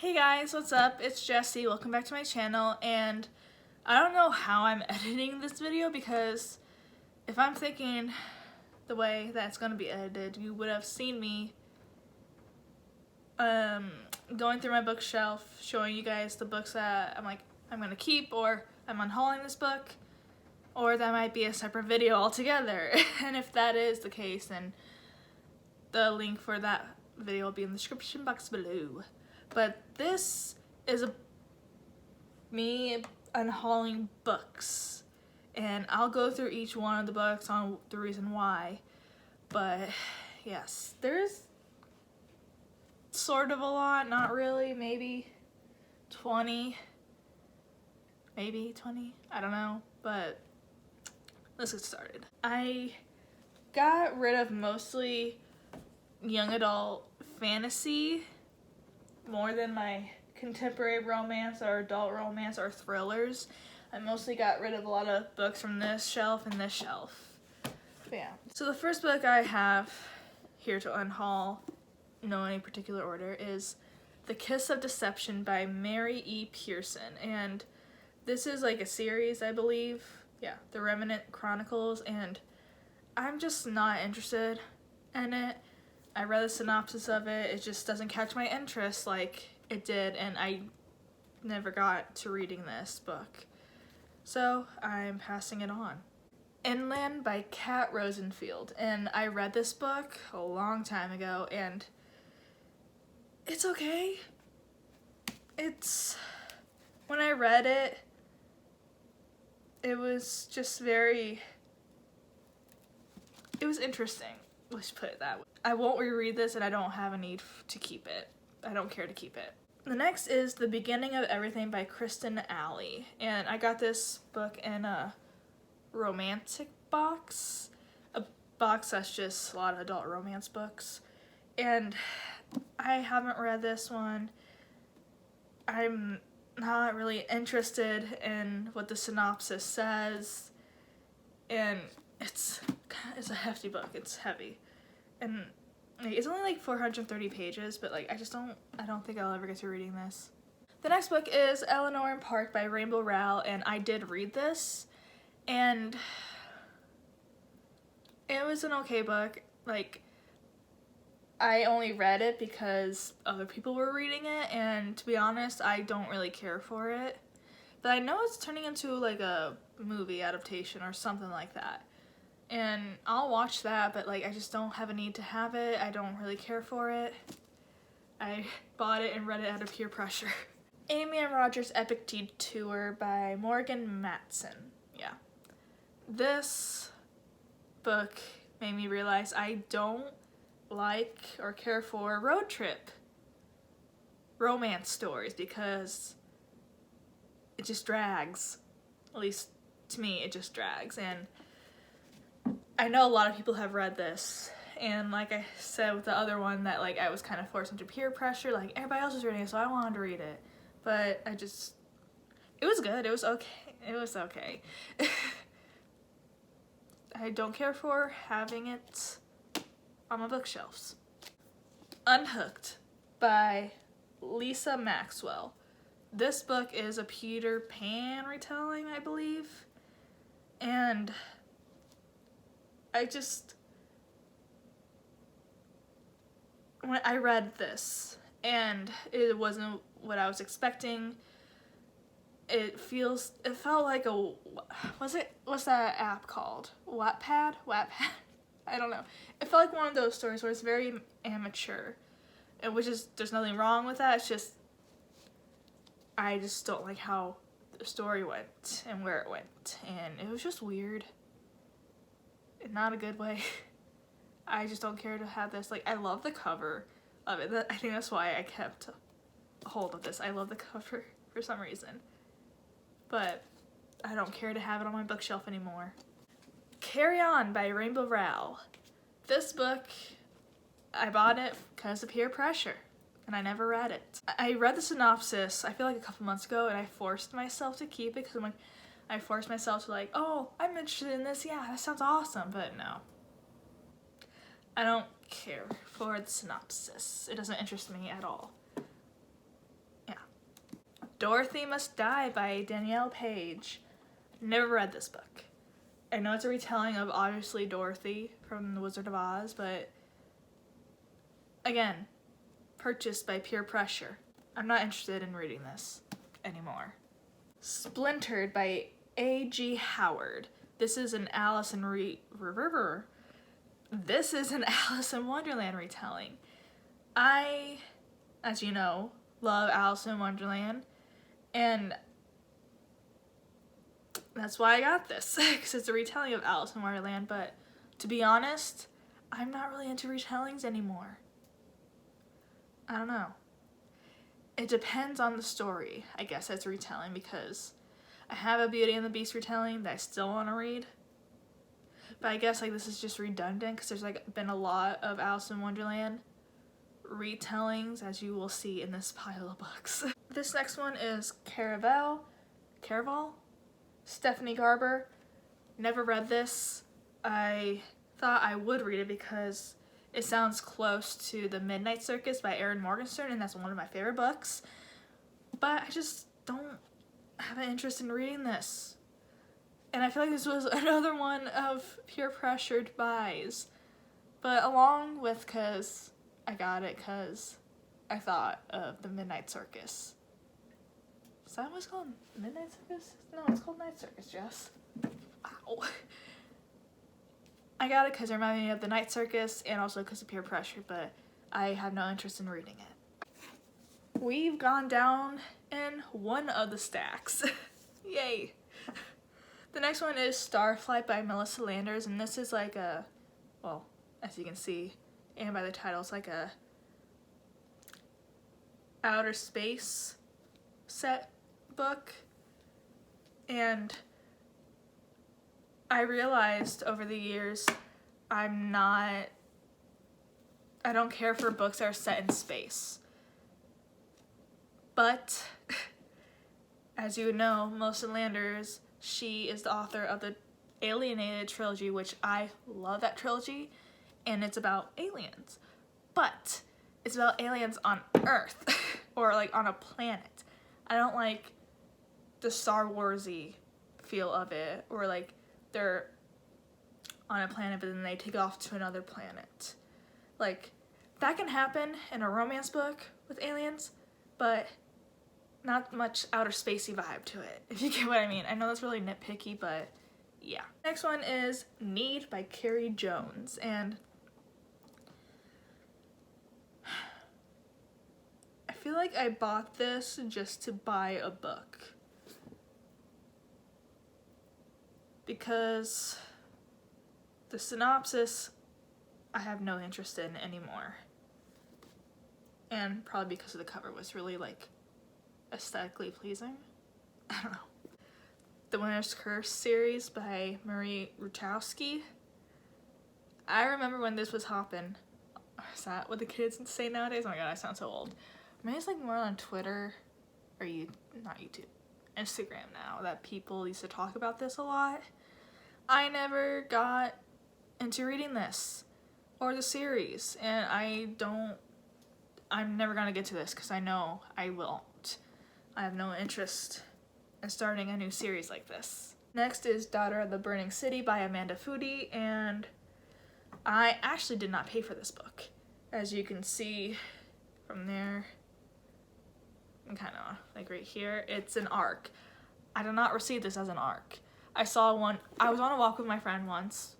Hey guys, what's up? It's Jessie. Welcome back to my channel, and I don't know how I'm editing this video because if I'm thinking the way that it's gonna be edited, you would have seen me going through my bookshelf, showing you guys the books that I'm gonna keep, or I'm unhauling this book, or that might be a separate video altogether. And if that is the case, then the link for that video will be in the description box below. But this is me unhauling books, and I'll go through each one of the books on the reason why. But yes, there's sort of a lot, not really, maybe 20, I don't know, but let's get started. I got rid of mostly young adult fantasy more than my contemporary romance or adult romance or thrillers. I mostly got rid of a lot of books from this shelf and this shelf. But yeah. So the first book I have here to unhaul, no any particular order, is The Kiss of Deception by Mary E. Pearson. And this is like a series, I believe. Yeah, The Remnant Chronicles, and I'm just not interested in it. I read the synopsis of it, it just doesn't catch my interest like it did, and I never got to reading this book. So I'm passing it on. Inland by Kat Rosenfield, and I read this book a long time ago, and it's okay. When I read it, it was just it was interesting. Let's put it that way. I won't reread this, and I don't have a need to keep it. I don't care to keep it. The next is The Beginning of Everything by Kristen Alley, and I got this book in a romantic box, a box that's just a lot of adult romance books, and I haven't read this one. I'm not really interested in what the synopsis says, and it's a hefty book. It's heavy. And it's only like 430 pages, but like I don't think I'll ever get to reading this. The next book is Eleanor Park by Rainbow Rowell, and I did read this, and it was an okay book. Like, I only read it because other people were reading it, and to be honest, I don't really care for it. But I know it's turning into like a movie adaptation or something like that. And I'll watch that, but like I just don't have a need to have it. I don't really care for it. I bought it and read it out of peer pressure. Amy and Roger's Epic Detour by Morgan Matson. Yeah. This book made me realize I don't like or care for road trip romance stories because it just drags. At least to me, it just drags. And I know a lot of people have read this, and like I said with the other one, that like I was kind of forced into peer pressure, like everybody else was reading it, so I wanted to read it. But it was good, it was okay. I don't care for having it on my bookshelves. Unhooked by Lisa Maxwell. This book is a Peter Pan retelling, I believe, and when I read this, and it wasn't what I was expecting. It felt like what's that app called? Wattpad? I don't know. It felt like one of those stories where it's very amateur, and there's nothing wrong with that. It's just, I just don't like how the story went and where it went, and it was just weird. In not a good way. I just don't care to have this. Like, I love the cover of it. I think that's why I kept a hold of this. I love the cover for some reason. But I don't care to have it on my bookshelf anymore. Carry On by Rainbow Rowell. This book, I bought it because of peer pressure, and I never read it. I read the synopsis, I feel like a couple months ago, and I forced myself to keep it because I forced myself to like, oh, I'm interested in this, yeah, that sounds awesome, but no. I don't care for the synopsis. It doesn't interest me at all. Dorothy Must Die by Danielle Page. Never read this book. I know it's a retelling of obviously Dorothy from The Wizard of Oz, but again, purchased by peer pressure. I'm not interested in reading this anymore. Splintered by A.G. Howard. This is an Alice in Wonderland retelling. I, as you know, love Alice in Wonderland, and that's why I got this, because it's a retelling of Alice in Wonderland, but to be honest, I'm not really into retellings anymore. I don't know. It depends on the story, I guess, as a retelling, because I have a Beauty and the Beast retelling that I still want to read, but I guess like this is just redundant, because there's like been a lot of Alice in Wonderland retellings, as you will see in this pile of books. This next one is Caraval? Stephanie Garber. Never read this. I thought I would read it because it sounds close to The Midnight Circus by Erin Morgenstern, and that's one of my favorite books. But I just don't have an interest in reading this. And I feel like this was another one of peer pressured buys. But along with, because I got it because I thought of The Midnight Circus. Is that what it's called? Midnight Circus? No, it's called Night Circus, Jess. Ow. I got it because it reminded me of the Night Circus and also because of peer pressure, but I have no interest in reading it. We've gone down in one of the stacks. Yay. The next one is Starfly by Melissa Landers, and this is like a, well, as you can see, and by the title, it's like a outer space set book. And I realized over the years I don't care for books that are set in space. But as you know, Melissa Landers, she is the author of the Alienated trilogy, which I love that trilogy, and it's about aliens. But it's about aliens on Earth or like on a planet. I don't like the Star Wars-y feel of it, or like they're on a planet but then they take off to another planet. Like, that can happen in a romance book with aliens, but not much outer spacey vibe to it, if you get what I mean. I know that's really nitpicky, but yeah. Next one is Need by Carrie Jones, and I feel like I bought this just to buy a book, because the synopsis I have no interest in anymore, and probably because of the cover was really like aesthetically pleasing. I don't know. The Winter's Curse series by Marie Rutowski. I remember when this was hopping. Is that what the kids say nowadays? Oh my god, I sound so old. Maybe it's like more on Twitter, or not YouTube, Instagram now, that people used to talk about this a lot. I never got into reading this or the series, and I'm never gonna get to this because I know I won't. I have no interest in starting a new series like this. Next is Daughter of the Burning City by Amanda Foody, and I actually did not pay for this book. As you can see from there, and kind of like right here, it's an ARC. I did not receive this as an ARC. I was on a walk with my friend once.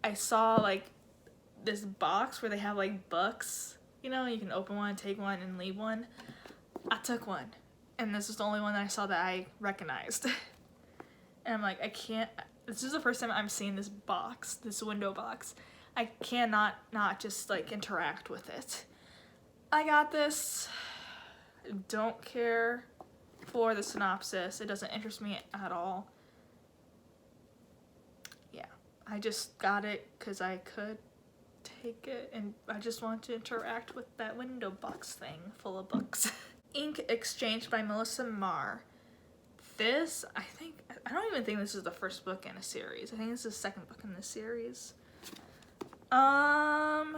I saw like this box where they have like books, you know, you can open one, take one, and leave one. I took one, and this is the only one that I saw that I recognized. And I'm like, this is the first time I'm seeing this box, this window box. I cannot not just like interact with it. I got this. Don't care for the synopsis. It doesn't interest me at all. Yeah, I just got it because I could take it, and I just want to interact with that window box thing full of books. Ink Exchange by Melissa Marr. This, I don't even think this is the first book in a series. I think this is the second book in the series. All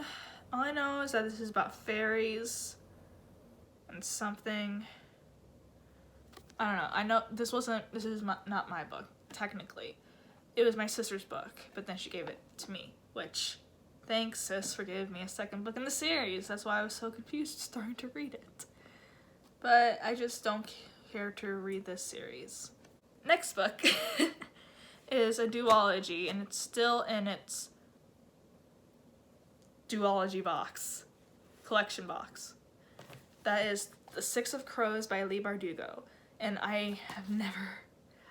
I know is that this is about fairies and something. I don't know. I know this is not my book, technically. It was my sister's book, but then she gave it to me, which, thanks, sis, for giving me a second book in the series. That's why I was so confused starting to read it. But I just don't care to read this series. Next book is a duology, and it's still in its duology box, collection box. That is The Six of Crows by Leigh Bardugo, and I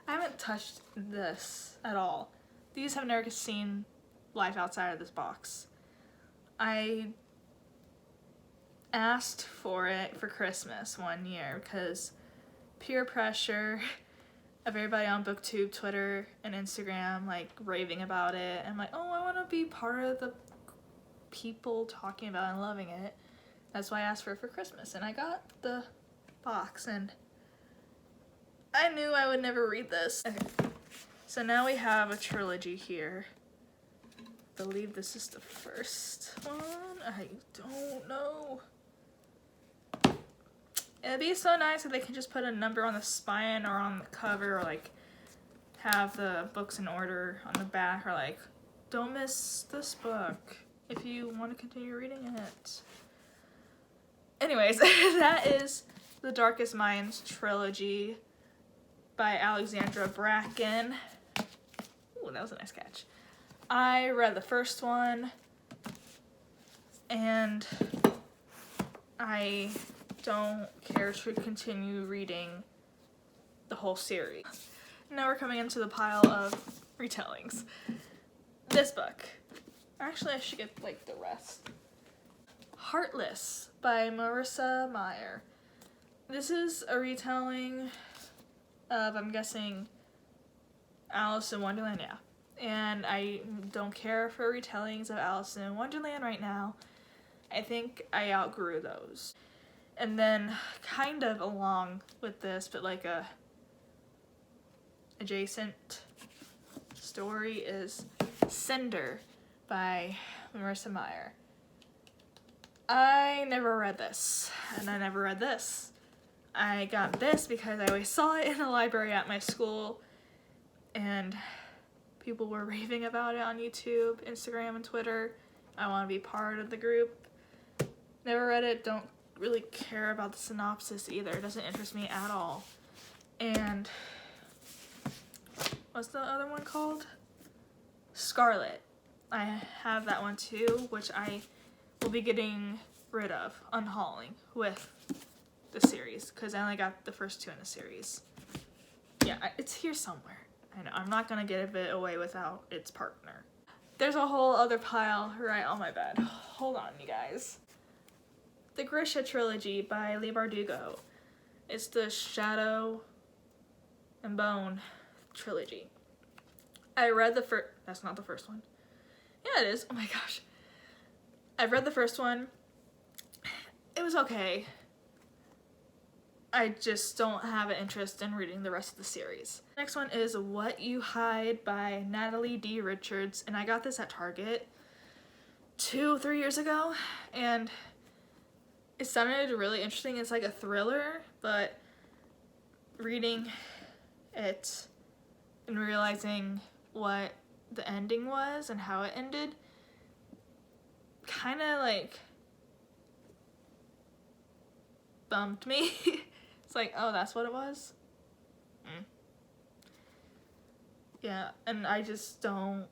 haven't touched this at all. These have never seen life outside of this box. I asked for it for Christmas one year because peer pressure of everybody on BookTube, Twitter, and Instagram, like, raving about it. I'm like, oh, I want to be part of the people talking about it and loving it. That's why I asked for it for Christmas, and I got the box, and I knew I would never read this. Okay. So now we have a trilogy here. I believe this is the first one. I don't know. It'd be so nice if they can just put a number on the spine or on the cover, or like have the books in order on the back, or like, don't miss this book if you want to continue reading it. Anyways, that is The Darkest Minds trilogy by Alexandra Bracken. Ooh, that was a nice catch. I read the first one, and I don't care to continue reading the whole series. Now we're coming into the pile of retellings. This book. Actually, I should get, like, the rest. Heartless by Marissa Meyer. This is a retelling of, I'm guessing, Alice in Wonderland, yeah. And I don't care for retellings of Alice in Wonderland right now. I think I outgrew those. And then, kind of along with this, but like a adjacent story, is Cinder by Marissa Meyer. I never read this, and I never read this. I got this because I always saw it in the library at my school, and people were raving about it on YouTube, Instagram, and Twitter. I want to be part of the group. Never read it, don't really care about the synopsis either. It doesn't interest me at all. And what's the other one called? Scarlet. I have that one too, which I will be getting rid of, unhauling with the series, because I only got the first two in the series. Yeah, it's here somewhere. I know, I'm not gonna give it away without its partner. There's a whole other pile right on my bed. Hold on, you guys. The Grisha trilogy by Leigh Bardugo. It's the Shadow and Bone trilogy. I read the first, that's not the first one. Yeah, it is. Oh my gosh. I read the first one. It was okay. I just don't have an interest in reading the rest of the series. Next one is What You Hide by Natalie D. Richards, and I got this at Target 2-3 years ago, and it sounded really interesting. It's like a thriller, but reading it and realizing what the ending was and how it ended kind of like bumped me. It's like, oh, that's what it was? Yeah, and I just don't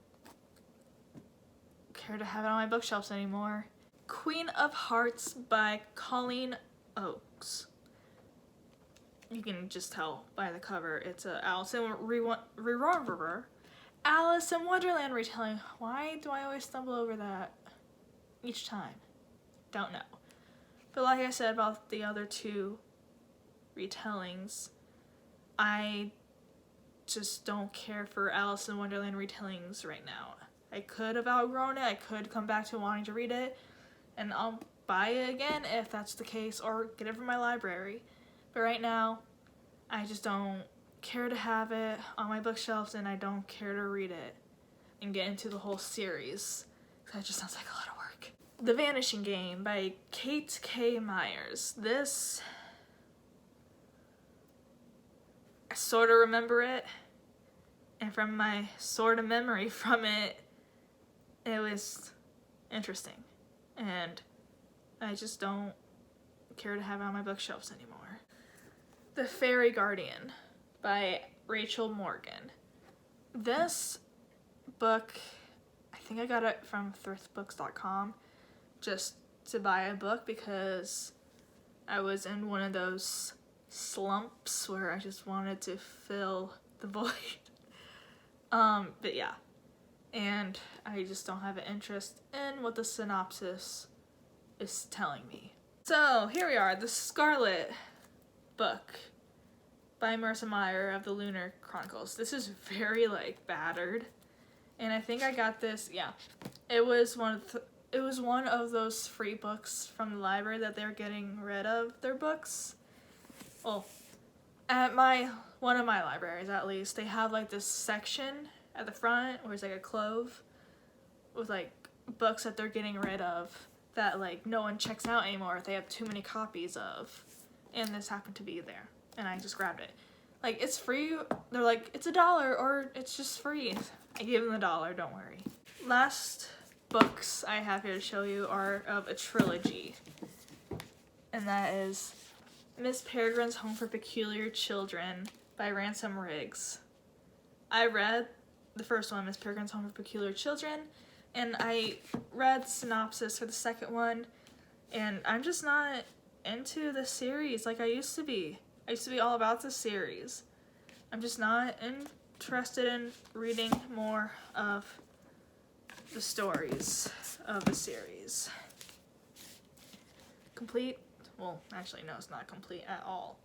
care to have it on my bookshelves anymore. Queen of Hearts by Colleen Oakes. You can just tell by the cover. It's a Alice in Wonderland retelling. Why do I always stumble over that each time? Don't know. But like I said about the other two retellings, I just don't care for Alice in Wonderland retellings right now. I could have outgrown it. I could come back to wanting to read it, and I'll buy it again if that's the case, or get it from my library. But right now, I just don't care to have it on my bookshelves, and I don't care to read it and get into the whole series. That just sounds like a lot of work. The Vanishing Game by Kate K. Myers. This sort of remember it, and from my sort of memory from it, it was interesting, and I just don't care to have it on my bookshelves anymore. The Fairy Guardian by Rachel Morgan. This book, I think I got it from thriftbooks.com just to buy a book because I was in one of those slumps where I just wanted to fill the void. But yeah, and I just don't have an interest in what the synopsis is telling me. So here we are, the Scarlet Book by Marissa Meyer of the Lunar Chronicles. This is very battered, and I think I got this. Yeah, it was one of those free books from the library that they're getting rid of their books. Well, at one of my libraries at least, they have this section at the front where it's a clove with books that they're getting rid of that no one checks out anymore if they have too many copies of, and this happened to be there, and I just grabbed it. It's free. They're it's $1 or it's just free. I gave them the $1, don't worry. Last books I have here to show you are of a trilogy, and that is Miss Peregrine's Home for Peculiar Children by Ransom Riggs. I read the first one, Miss Peregrine's Home for Peculiar Children, and I read synopsis for the second one, and I'm just not into the series like I used to be. I used to be all about the series. I'm just not interested in reading more of the stories of the series. Complete? Well, actually, no, it's not complete at all.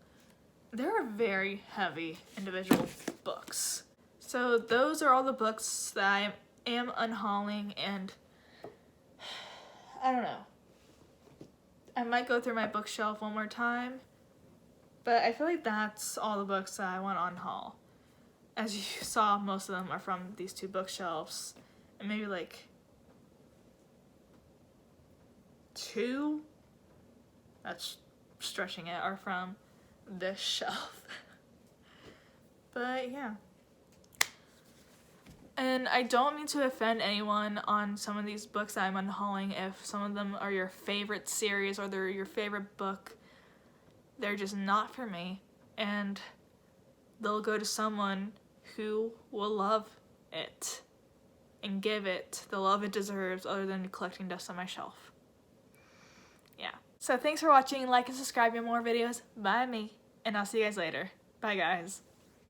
There are very heavy individual books. So those are all the books that I am unhauling, and I don't know. I might go through my bookshelf one more time, but I feel that's all the books that I want to unhaul. As you saw, most of them are from these two bookshelves, and maybe two, that's stretching it, are from this shelf. But yeah. And I don't mean to offend anyone on some of these books that I'm unhauling. If some of them are your favorite series or they're your favorite book, they're just not for me. And they'll go to someone who will love it and give it the love it deserves, other than collecting dust on my shelf. Yeah. So thanks for watching. Like and subscribe for more videos by me, and I'll see you guys later. Bye guys.